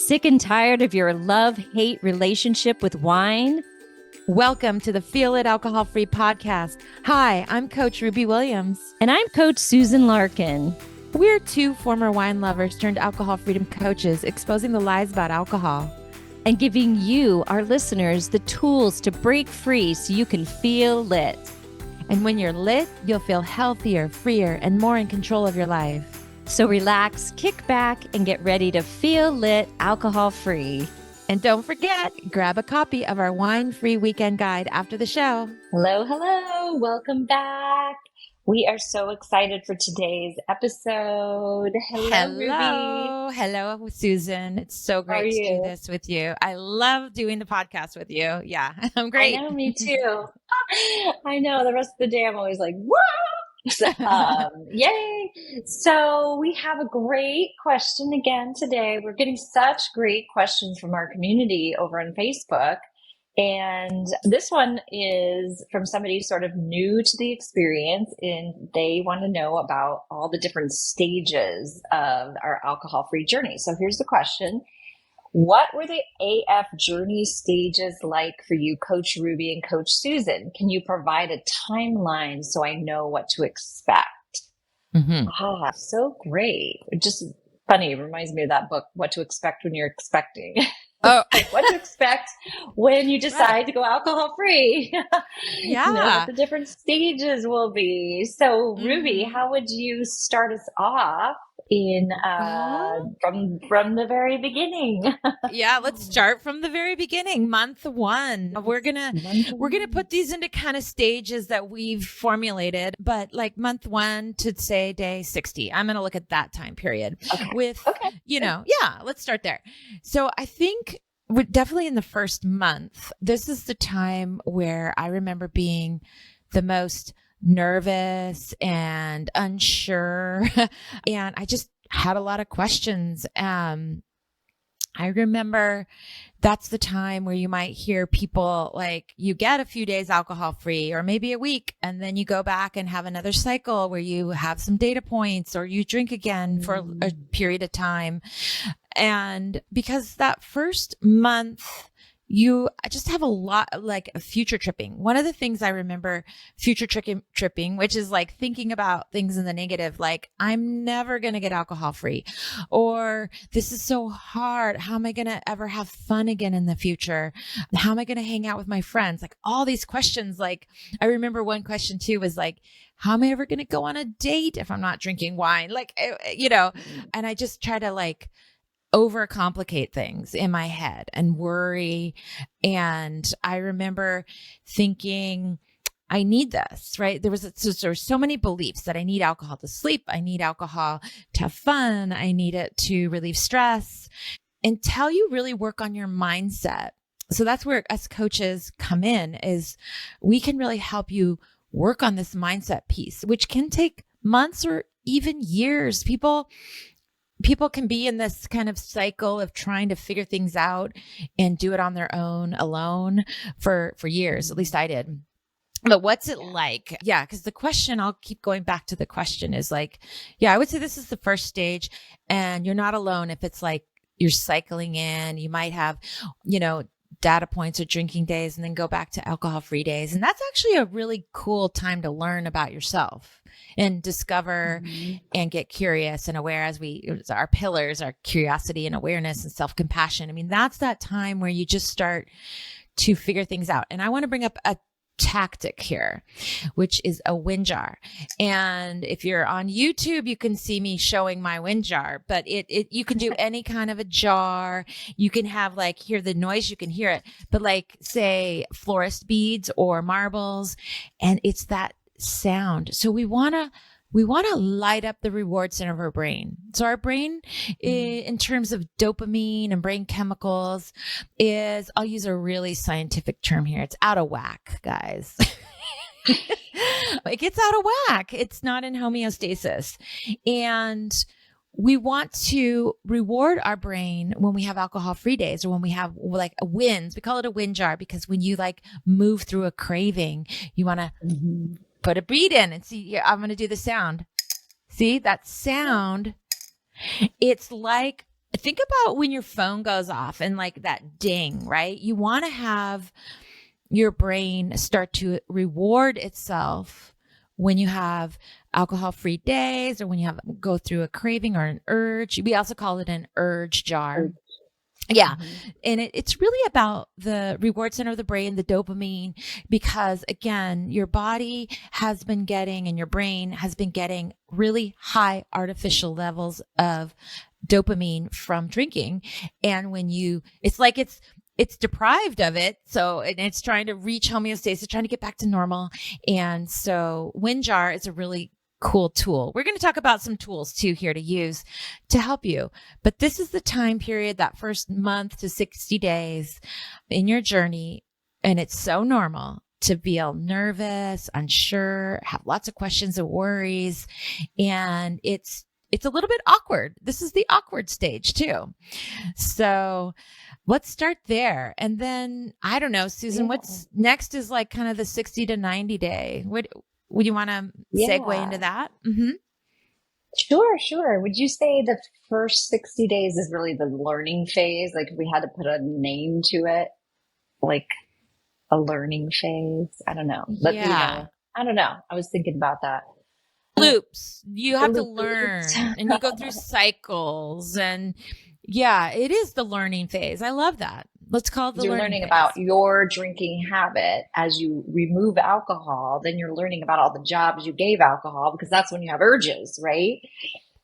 Sick and tired of your love-hate relationship with wine? Welcome to the Feel It Alcohol-Free podcast. Hi, I'm Coach Ruby Williams. And I'm Coach Susan Larkin. We're two former wine lovers turned alcohol freedom coaches, exposing the lies about alcohol. And giving you, our listeners, the tools to break free so you can feel lit. And when you're lit, you'll feel healthier, freer, and more in control of your life. So relax, kick back, and get ready to feel lit alcohol-free. And don't forget, grab a copy of our wine-free weekend guide after the show. Hello. Welcome back. We are so excited for today's episode. Hello, Ruby. Hello, Susan. It's so great to do this with you. I love doing the podcast with you. Yeah, I'm great. I know, me too. I know. The rest of the day, I'm always like, whoa! Yay. So we have a great question again today. We're getting such great questions from our community over on Facebook. And this one is from somebody sort of new to the experience, and they want to know about all the different stages of our alcohol-free journey. So here's the question. What were the AF journey stages like for you, Coach Ruby and Coach Susan? Can you provide a timeline so I know what to expect? So great. Just funny. It reminds me of that book, What to Expect When You're Expecting. Oh, What to expect when you decide to go alcohol free. Yeah. What the different stages will be. So Ruby, how would you start us off in from the very beginning? Yeah, let's start from the very beginning. Month one. We're gonna put these into kind of stages that we've formulated, but like month one to say day 60. I'm gonna look at that time period let's start there. So I think we're definitely in the first month. This is the time where I remember being the most nervous and unsure. And I just had a lot of questions. I remember that's the time where you might hear people like, you get a few days alcohol free or maybe a week, and then you go back and have another cycle where you have some data points or you drink again for a period of time. And because that first month, you just have a lot like future tripping. One of the things I remember future tripping, which is like thinking about things in the negative, like I'm never going to get alcohol free, or this is so hard. How am I going to ever have fun again in the future? How am I going to hang out with my friends? Like all these questions. Like I remember one question too was like, how am I ever going to go on a date if I'm not drinking wine? Like, and I just try to like overcomplicate things in my head and worry. And I remember thinking, I need this, right? There was so many beliefs that I need alcohol to sleep. I need alcohol to have fun. I need it to relieve stress until you really work on your mindset. So that's where us coaches come in, is we can really help you work on this mindset piece, which can take months or even years. People can be in this kind of cycle of trying to figure things out and do it on their own, alone for years. At least I did. But what's it like? Yeah, because the question, I'll keep going back to the question, is like, I would say this is the first stage, and you're not alone if it's like you're cycling in. You might have, data points or drinking days and then go back to alcohol-free days. And that's actually a really cool time to learn about yourself and discover and get curious and aware, as our pillars are curiosity and awareness and self-compassion. I mean, that's that time where you just start to figure things out. And I want to bring up a tactic here, which is a wind jar. And if you're on YouTube, you can see me showing my wind jar, but you can do any kind of a jar. You can have like, hear the noise, you can hear it, but like say florist beads or marbles, and it's that sound. So we want to light up the reward center of our brain. So our brain, in terms of dopamine and brain chemicals, is, I'll use a really scientific term here, it's out of whack, guys. It gets out of whack. It's not in homeostasis. And we want to reward our brain when we have alcohol-free days, or when we have like wins. We call it a wind jar because when you like move through a craving, you want to put a bead in and see. I'm going to do the sound. See that sound? It's like think about when your phone goes off and like that ding, right? You want to have your brain start to reward itself when you have alcohol-free days or when you go through a craving or an urge. We also call it an urge jar. Yeah. Mm-hmm. And it's really about the reward center of the brain, the dopamine, because again, your body has been getting and your brain has been getting really high artificial levels of dopamine from drinking. And when it's like it's deprived of it. So, and it's trying to reach homeostasis, trying to get back to normal. And so WinJar is a really cool tool. We're going to talk about some tools too here to use to help you. But this is the time period, that first month to 60 days in your journey. And it's so normal to feel nervous, unsure, have lots of questions and worries. And it's a little bit awkward. This is the awkward stage too. So let's start there. And then, I don't know, Susan, what's next is like kind of the 60 to 90 day. Would you want to segue into that? Mm-hmm. Sure. Would you say the first 60 days is really the learning phase? Like if we had to put a name to it, like a learning phase? I don't know. But, I don't know. I was thinking about that. Loops. You have to learn and you go through cycles and it is the learning phase. I love that. Let's call it the learning phase. About your drinking habit. As you remove alcohol, then you're learning about all the jobs you gave alcohol, because that's when you have urges, right?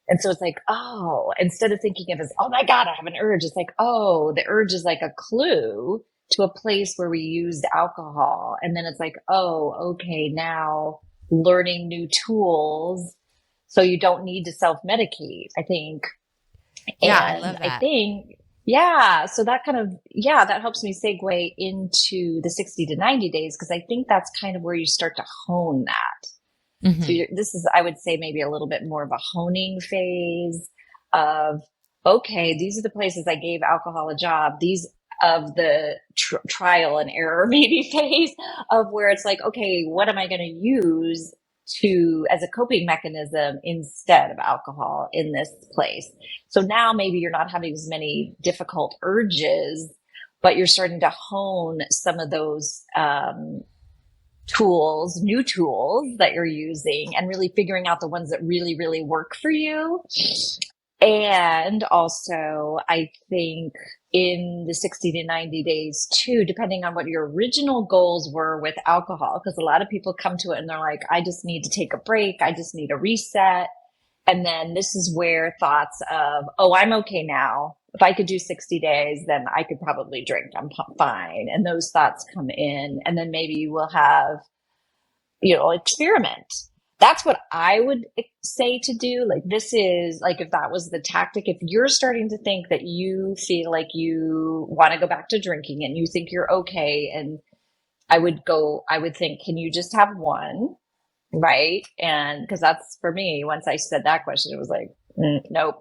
And so it's like, oh, instead of thinking of it as, oh my God, I have an urge, it's like, oh, the urge is like a clue to a place where we used alcohol. And then it's like, oh, okay, now learning new tools so you don't need to self-medicate, I think. Yeah, I love that. I think, so that kind of, that helps me segue into the 60 to 90 days, because I think that's kind of where you start to hone that. Mm-hmm. So this is, I would say, maybe a little bit more of a honing phase of, okay, these are the places I gave alcohol a job. These of the trial and error maybe phase of where it's like, okay, what am I going to use as a coping mechanism instead of alcohol in this place? So now maybe you're not having as many difficult urges, but you're starting to hone some of those new tools that you're using, and really figuring out the ones that really, really work for you. And also, I think in the 60 to 90 days too, depending on what your original goals were with alcohol, because a lot of people come to it and they're like, I just need to take a break. I just need a reset. And then this is where thoughts of, oh, I'm okay now. If I could do 60 days, then I could probably drink. I'm fine. And those thoughts come in. And then maybe you will have, experiment. That's what I would say to do. Like, this is like, if that was the tactic, if you're starting to think that you feel like you want to go back to drinking and you think you're okay, and I would think, can you just have one? Right. And because that's for me, once I said that question, it was like, nope.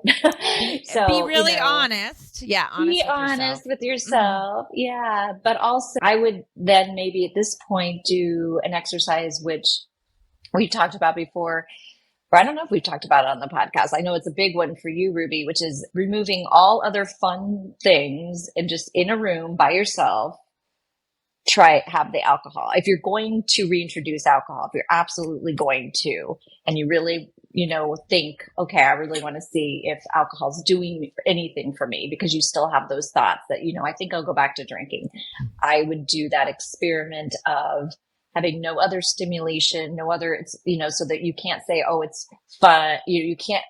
So be really honest. Yeah. Be honest with yourself. Mm-hmm. Yeah. But also I would then maybe at this point do an exercise, which we've talked about before, or I don't know if we've talked about it on the podcast. I know it's a big one for you, Ruby, which is removing all other fun things and just in a room by yourself, have the alcohol. If you're going to reintroduce alcohol, if you're absolutely going to, and you really, think, okay, I really want to see if alcohol's doing anything for me, because you still have those thoughts that, I think I'll go back to drinking. I would do that experiment of having no other stimulation, so that you can't say, oh, it's fun. You can't,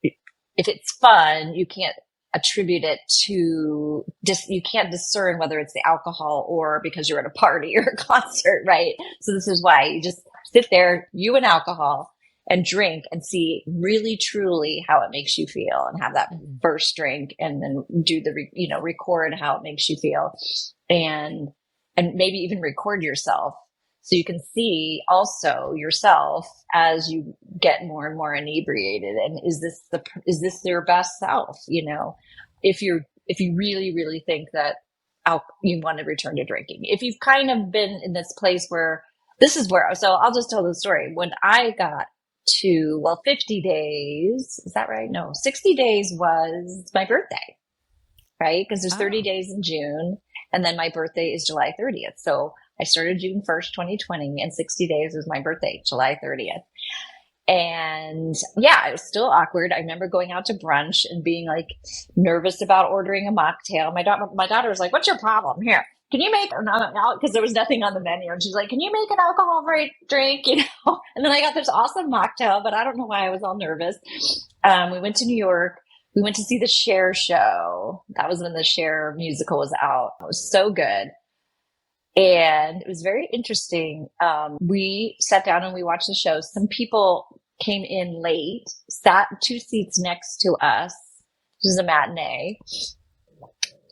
if it's fun, you can't attribute it to you can't discern whether it's the alcohol or because you're at a party or a concert, right? So this is why you just sit there, you and alcohol, and drink and see really truly how it makes you feel, and have that first drink, and then do record how it makes you feel, and maybe even record yourself, so you can see also yourself as you get more and more inebriated. And is this your best self? If you really, really think that you want to return to drinking, if you've kind of been in this place so I'll just tell the story. When I got to, 50 days, is that right? No, 60 days was my birthday. right? Because there's 30 Oh. days in June, and then my birthday is July 30th. So I started June 1st, 2020, and 60 days was my birthday, July 30th. And yeah, it was still awkward. I remember going out to brunch and being like nervous about ordering a mocktail. My daughter was like, "What's your problem? Here, can you make," because there was nothing on the menu, and she's like, "Can you make an alcohol-free drink?" And then I got this awesome mocktail, but I don't know why I was all nervous. We went to New York. We went to see the Cher show. That was when the Cher musical was out. It was so good. And it was very interesting. We sat down and we watched the show. Some people came in late, sat 2 seats next to us. This is a matinee.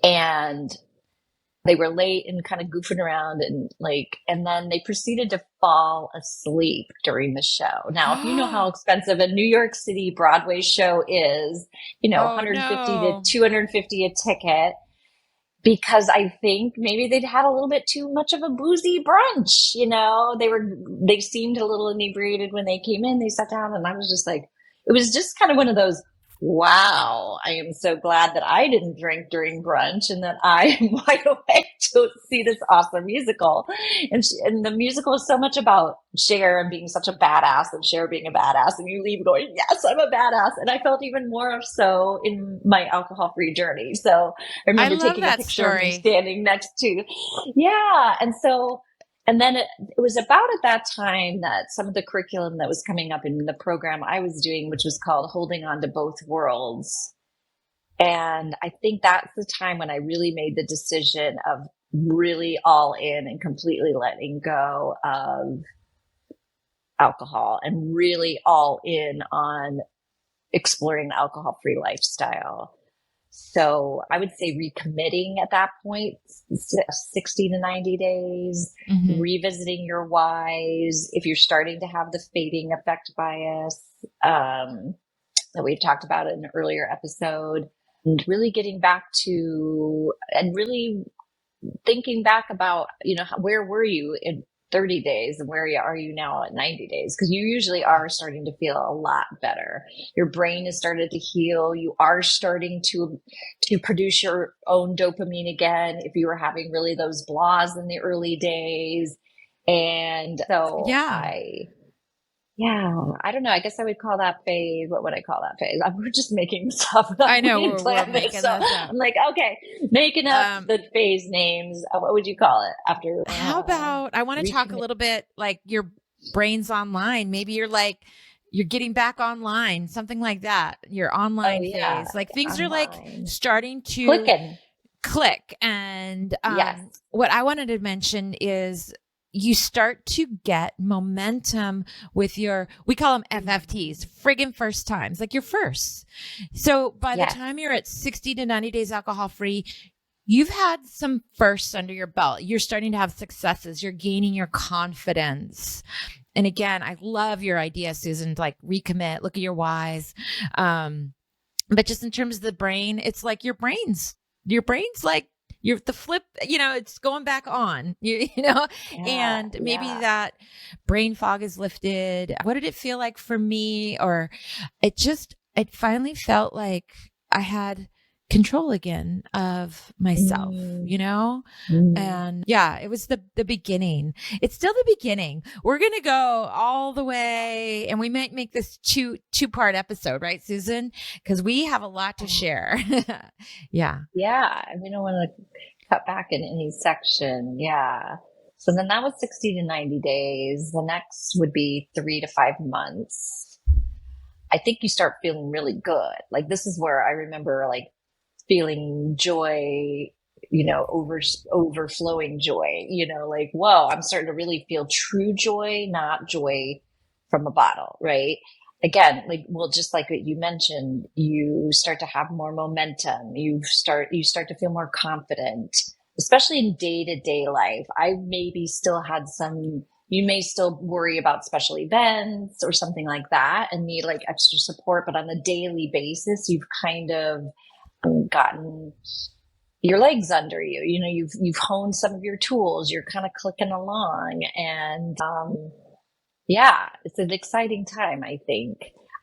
And they were late and kind of goofing around and then they proceeded to fall asleep during the show. Now, if you know how expensive a New York City Broadway show is, 150 to 250 a ticket. Because I think maybe they'd had a little bit too much of a boozy brunch, they seemed a little inebriated when they came in. They sat down and I was just like, it was just kind of one of those, wow, I am so glad that I didn't drink during brunch and that I am wide awake to see this awesome musical. And the musical is so much about Cher and being such a badass and Cher being a badass. And you leave going, yes, I'm a badass. And I felt even more so in my alcohol-free journey. So I remember taking a picture of me standing next to, yeah. And then it was about at that time that some of the curriculum that was coming up in the program I was doing, which was called Holding On to Both Worlds. And I think that's the time when I really made the decision of really all in and completely letting go of alcohol and really all in on exploring the alcohol-free lifestyle. So I would say recommitting at that point, 60 to 90 days, revisiting your whys. If you're starting to have the fading effect bias that we've talked about in an earlier episode, and really getting back to and really thinking back about, where were you in 30 days and where are you now at 90 days? Because you usually are starting to feel a lot better. Your brain has started to heal. You are starting to produce your own dopamine again if you were having really those blahs in the early days. And so I don't know. I guess I would call that phase. What would I call that phase? We're just making stuff up. I know we're making this up. I'm like, okay, making up the phase names. What would you call it after? How about, I want to talk a little bit like your brain's online. Maybe you're like, you're getting back online, something like that. Your online phase. Like things are like starting to click. And what I wanted to mention is you start to get momentum with we call them FFTs, friggin' first times, like your firsts. So by the time you're at 60 to 90 days alcohol free, you've had some firsts under your belt. You're starting to have successes. You're gaining your confidence. And again, I love your idea, Susan, to like recommit, look at your whys. But just in terms of the brain, it's like your brain's like, you're the flip, it's going back on, and maybe that brain fog is lifted. What did it feel like for me? Or it finally felt like I had control again of myself, and it was the beginning. It's still the beginning. We're going to go all the way, and we might make this two-part episode, right, Susan? Because we have a lot to share. Yeah. And we don't want to cut back in any section. Yeah. So then that was 60 to 90 days. The next would be 3 to 5 months. I think you start feeling really good. Like this is where I remember like feeling joy, overflowing joy, like, whoa, I'm starting to really feel true joy, not joy from a bottle, right? Again, just like what you mentioned, you start to have more momentum. You start to feel more confident, especially in day-to-day life. I maybe still had you may still worry about special events or something like that and need like extra support, but on a daily basis, you've kind of gotten your legs under you. You've honed some of your tools. You're kind of clicking along, and it's an exciting time. I think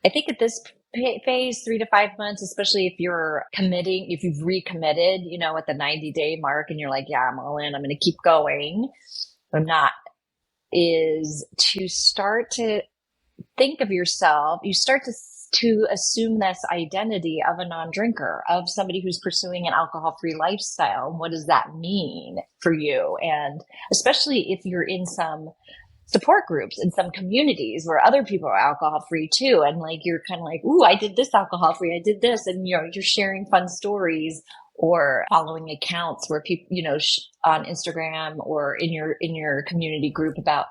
at this phase, 3 to 5 months, especially if you're committing, if you've recommitted, at the 90-day mark and you're like, yeah, I'm all in, I'm going to keep going. I'm not, is to start to think of yourself. You start to assume this identity of a non-drinker, of somebody who's pursuing an alcohol-free lifestyle. What does that mean for you? And especially if you're in some support groups in some communities where other people are alcohol free too. And like, you're kind of like, ooh, I did this alcohol free. I did this. And you're sharing fun stories or following accounts where people, on Instagram or in your community group about,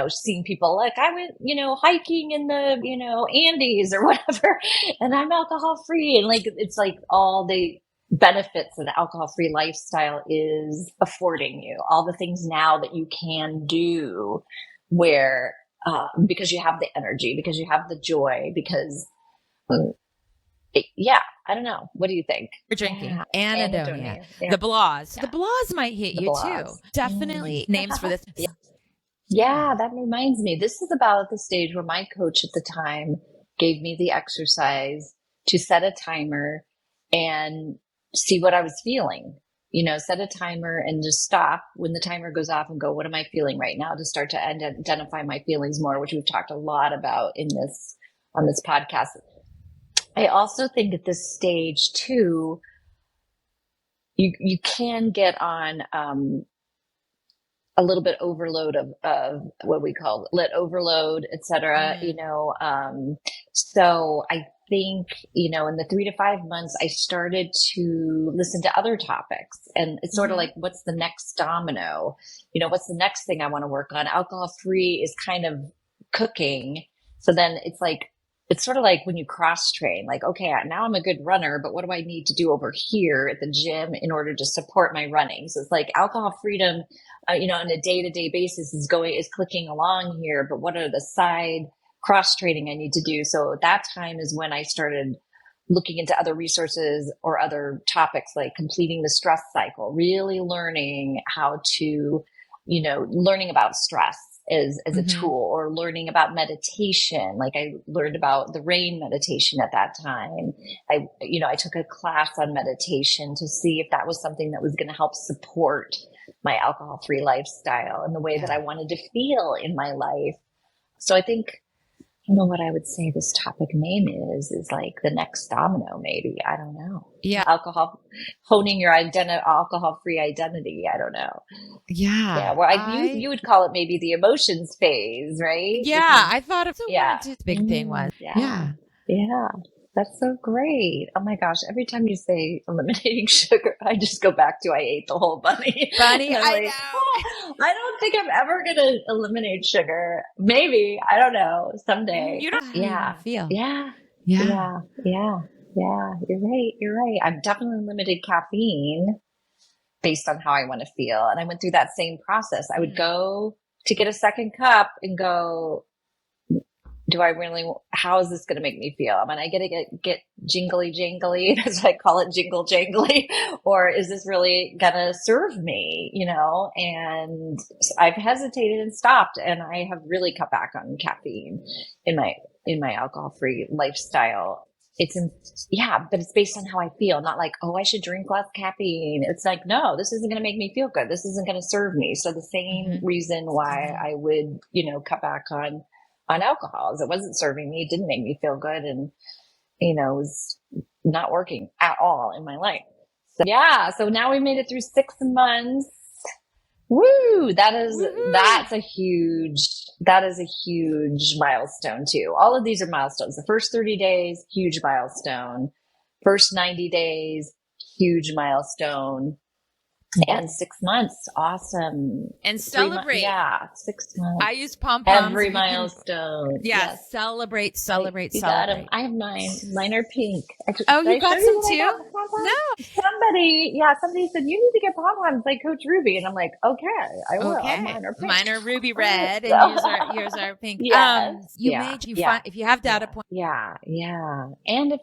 seeing people like, I went, hiking in the, Andes or whatever, and I'm alcohol free. And like, it's like all the benefits that the alcohol free lifestyle is affording you, all the things now that you can do where, because you have the energy, because you have the joy, because, I don't know. What do you think? We're drinking Yeah. anhedonia. Yeah. The blahs. Yeah. The blahs might hit you too. Definitely names for this. Yeah, that reminds me. This is about the stage where my coach at the time gave me the exercise to set a timer and see what I was feeling. Set a timer and just stop when the timer goes off and go, what am I feeling right now? To start to identify my feelings more, which we've talked a lot about on this podcast. I also think at this stage too, you can get on a little bit overload of what we call lit overload, et cetera. So I think, in the 3 to 5 months, I started to listen to other topics, and it's sort of like, what's the next domino? What's the next thing I want to work on? Alcohol free is kind of cooking. So then it's sort of like when you cross train, like, okay, now I'm a good runner, but what do I need to do over here at the gym in order to support my running? So it's like alcohol freedom, on a day-to-day basis is clicking along here, but what are the side cross training I need to do? So that time is when I started looking into other resources or other topics like completing the stress cycle, really learning how to, learning about stress as a tool, or learning about meditation. Like I learned about the rain meditation at that time. I took a class on meditation to see if that was something that was going to help support my alcohol-free lifestyle and the way that I wanted to feel in my life. So I think, what I would say this topic name is like the next domino, maybe. I don't know. Yeah. Honing your alcohol-free identity. I don't know. Yeah. Yeah. Well, you would call it maybe the emotions phase, right? Yeah. I thought of the big thing was. Yeah. That's so great. Oh my gosh. Every time you say eliminating sugar, I just go back to I ate the whole bunny. Bunny, I know. I don't think I'm ever going to eliminate sugar. Maybe. I don't know. Someday. You don't feel. Yeah. You're right. I've definitely limited caffeine based on how I want to feel. And I went through that same process. I would go to get a second cup and go, how is this going to make me feel? Am I going to get jingly, as I call it, jingle jangly, or is this really going to serve me? And I've hesitated and stopped, and I have really cut back on caffeine in my alcohol-free lifestyle. But it's based on how I feel, not like, oh, I should drink less caffeine. It's like, no, this isn't going to make me feel good. This isn't going to serve me. So the same reason why I would, cut back on alcohol is it wasn't serving me. It didn't make me feel good. And, it was not working at all in my life. So now we made it through 6 months. Woo! That's a huge milestone too. All of these are milestones. The first 30 days, huge milestone. First 90 days, huge milestone. And 6 months, awesome. And celebrate. 6 months. I use pom-poms. Every milestone. Yes. Celebrate. I have mine. Mine are pink. You got some too? No. Somebody said, you need to get pom-poms like Coach Ruby. And I'm like, okay, I will. Okay. Mine are pink. Mine are ruby red and yours are pink. Yes. If you have data points. Yeah. And if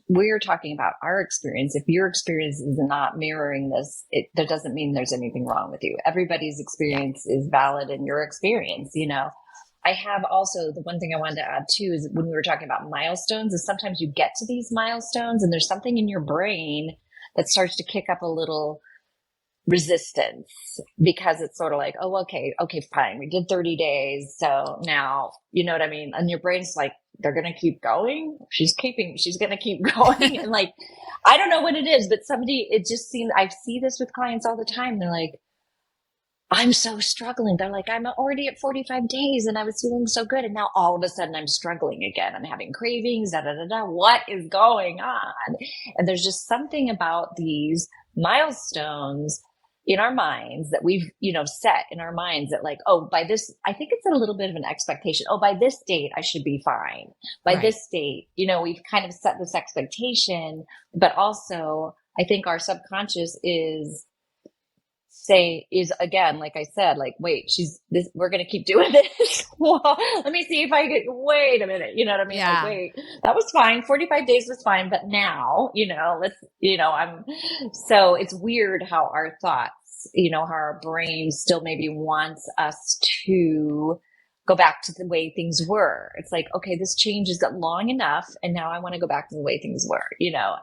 we're talking about our experience. If your experience is not mirroring this, that doesn't mean there's anything wrong with you. Everybody's experience is valid in your experience. I have also, the one thing I wanted to add too is when we were talking about milestones, is sometimes you get to these milestones and there's something in your brain that starts to kick up a little resistance, because it's sort of like, oh, okay, fine. We did 30 days. So now, you know what I mean? And your brain's like, they're going to keep going. She's going to keep going. And like, I don't know what it is, but it just seems, I see this with clients all the time. They're like, I'm so struggling. They're like, I'm already at 45 days and I was feeling so good. And now all of a sudden I'm struggling again. I'm having cravings, What is going on? And there's just something about these milestones in our minds that we've, set in our minds that like, oh, by this, I think it's a little bit of an expectation. Oh, by this date, I should be fine. By this date, we've kind of set this expectation, but also I think our subconscious is again, like I said, like, wait, we're going to keep doing this. Well, let me see if wait a minute. You know what I mean? Yeah. Like, wait, that was fine. 45 days was fine. But now, so it's weird how our thoughts, how our brain still maybe wants us to go back to the way things were. It's like, okay, this change is long enough. And now I want to go back to the way things were,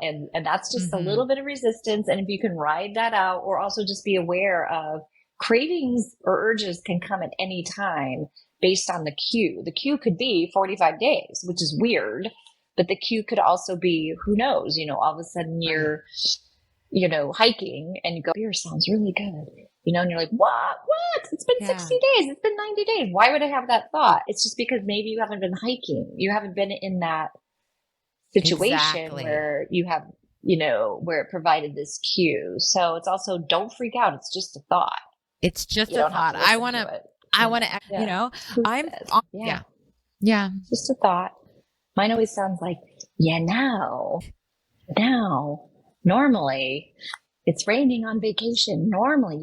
and that's just a little bit of resistance. And if you can ride that out, or also just be aware of cravings or urges can come at any time based on the cue. The cue could be 45 days, which is weird, but the cue could also be, who knows, all of a sudden you're, hiking and you go, beer sounds really good. And you're like, what? It's been 60 days. It's been 90 days. Why would I have that thought? It's just because maybe you haven't been hiking. You haven't been in that situation where you have, where it provided this cue. So it's also, don't freak out. It's just a thought. It's just a thought. I want to, Just a thought. Mine always sounds like, now, normally it's raining on vacation. Normally,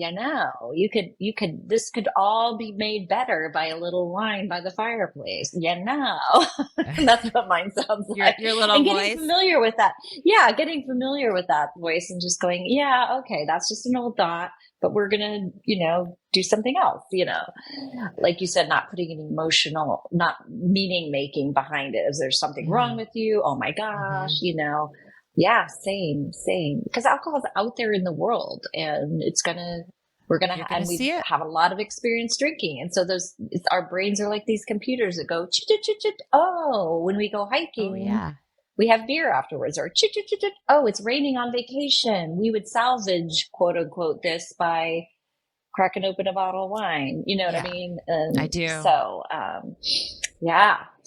this could all be made better by a little wine by the fireplace. That's what mine sounds like. Your little and voice. Getting familiar with that. Yeah. Getting familiar with that voice and just going, okay, that's just an old thought, but we're going to, do something else, like you said, not putting an emotional, not meaning making behind it. Is there something wrong with you? Oh my gosh, Yeah, same. Because alcohol is out there in the world, and we have a lot of experience drinking, and so our brains are like these computers that go chit. Oh, when we go hiking, we have beer afterwards, or chit. Oh, it's raining on vacation. We would salvage, quote unquote, this by cracking open a bottle of wine. You know what I mean? And I do. So,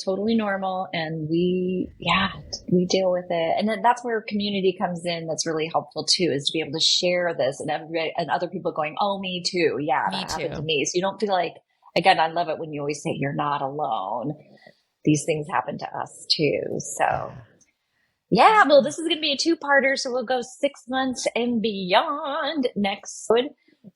totally normal. And we deal with it. And then that's where community comes in. That's really helpful too, is to be able to share this and other people going, oh, me too. Yeah, that happened to me. So you don't feel like, again, I love it when you always say you're not alone. These things happen to us too. So well, this is going to be a 2-parter. So we'll go 6 months and beyond next.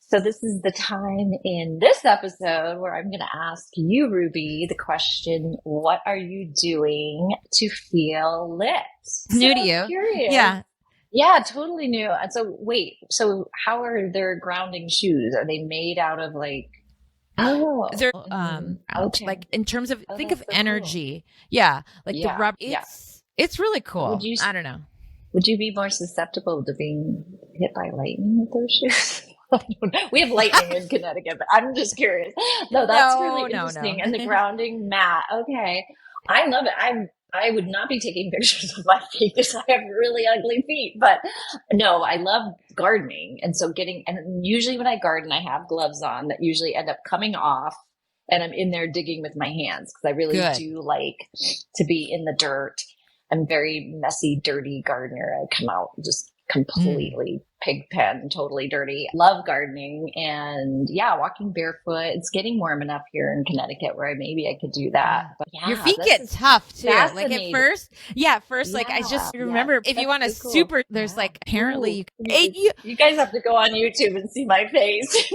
So this is the time in this episode where I'm going to ask you, Ruby, the question, what are you doing to feel lit? New to you. Curious. Yeah, totally new. And so how are their grounding shoes? Are they made out of like, they're like in terms of, think of energy. Cool. Yeah. Like the rubber. It's really cool. I don't know. Would you be more susceptible to being hit by lightning with those shoes? We have lightning in Connecticut, but I'm just curious. No, that's really interesting. And the grounding mat. Okay. I love it. I would not be taking pictures of my feet because I have really ugly feet, but no, I love gardening. And so and usually when I garden, I have gloves on that usually end up coming off, and I'm in there digging with my hands because I really do like to be in the dirt. I'm very messy, dirty gardener. I come out just completely pig pen, totally dirty. Love gardening and walking barefoot. It's getting warm enough here in Connecticut where maybe I could do that. But your feet get tough too. Like at first, like I just remember if you want to super, there's like apparently you guys have to go on YouTube and see my face.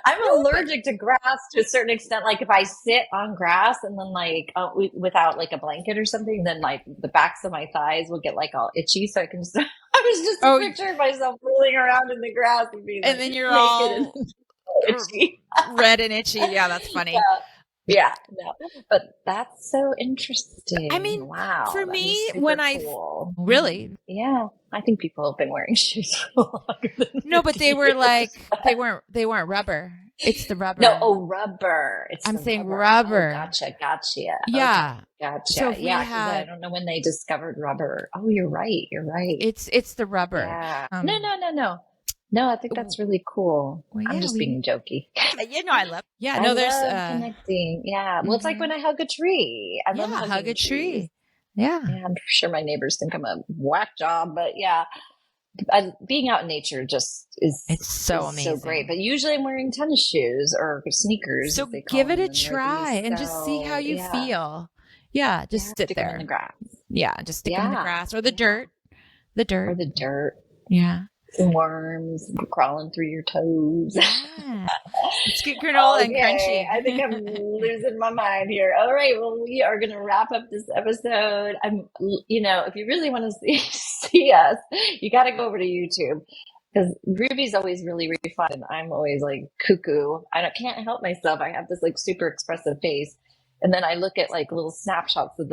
I'm allergic to grass to a certain extent. Like if I sit on grass and then like without like a blanket or something, then like the backs of my thighs will get like all itchy. So I can just I was just picturing myself rolling around in the grass and being and then you're all itchy. Red and itchy. Yeah, that's funny. Yeah, no, but that's so interesting. I mean, wow, for that me, is super when I cool. really, Yeah, I think people have been wearing shoes for longer than no, but 50 they were years. like, they weren't rubber. It's the rubber. No, oh, rubber. It's I'm the saying rubber. rubber. Oh, gotcha. Yeah. Okay, gotcha. So if we Yeah, because I had, don't know when they discovered rubber. Oh, you're right. You're right. it's the rubber. Yeah. No. No, I think that's really cool. Well, I'm yeah, just being jokey. I love. Yeah, I no, there's love connecting. Yeah. Well, it's like when I hug a tree. I love yeah, hugging hug a trees. tree. Yeah. Yeah, I'm sure my neighbors think I'm a whack job, but yeah, being out in nature just It's so is amazing. so great. But usually I'm wearing tennis shoes or sneakers. So as they call give it them a in the try Northeast. and just see how you feel. Yeah, just sit stick them there in the grass. Yeah, just stick them in the grass or the dirt. The dirt. Or the dirt. Yeah. Some worms crawling through your toes. Yeah. It's good granola and crunchy. I think I'm losing my mind here. All right. Well, we are going to wrap up this episode. If you really want to see us, you got to go over to YouTube because Ruby's always really refined and I'm always like cuckoo. I can't help myself. I have this like super expressive face. And then I look at like little snapshots of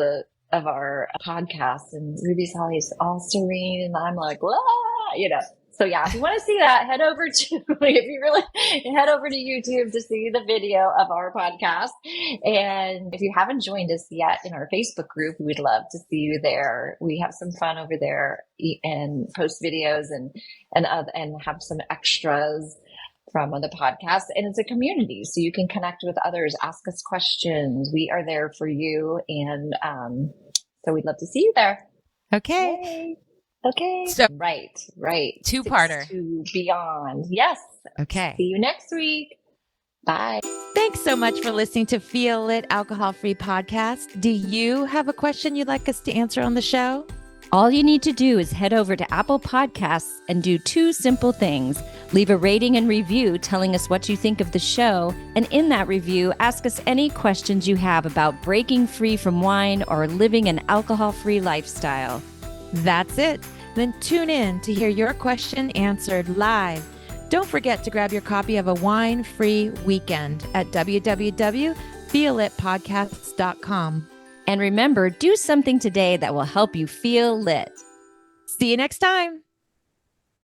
our podcast and Ruby's always all serene and I'm like, So yeah, if you want to see that, head over to YouTube to see the video of our podcast. And if you haven't joined us yet in our Facebook group, we'd love to see you there. We have some fun over there and post videos and have some extras from the podcast. And it's a community, so you can connect with others, ask us questions. We are there for you. And so we'd love to see you there. Okay. Yay. Okay. So right. Two-parter. To beyond. Yes. Okay. See you next week. Bye. Thanks so much for listening to Feel Lit Alcohol Free Podcast. Do you have a question you'd like us to answer on the show? All you need to do is head over to Apple Podcasts and do two simple things. Leave a rating and review telling us what you think of the show. And in that review, ask us any questions you have about breaking free from wine or living an alcohol-free lifestyle. That's it. Then tune in to hear your question answered live. Don't forget to grab your copy of A Wine-Free Weekend at www.feelitpodcasts.com. And remember, do something today that will help you feel lit. See you next time.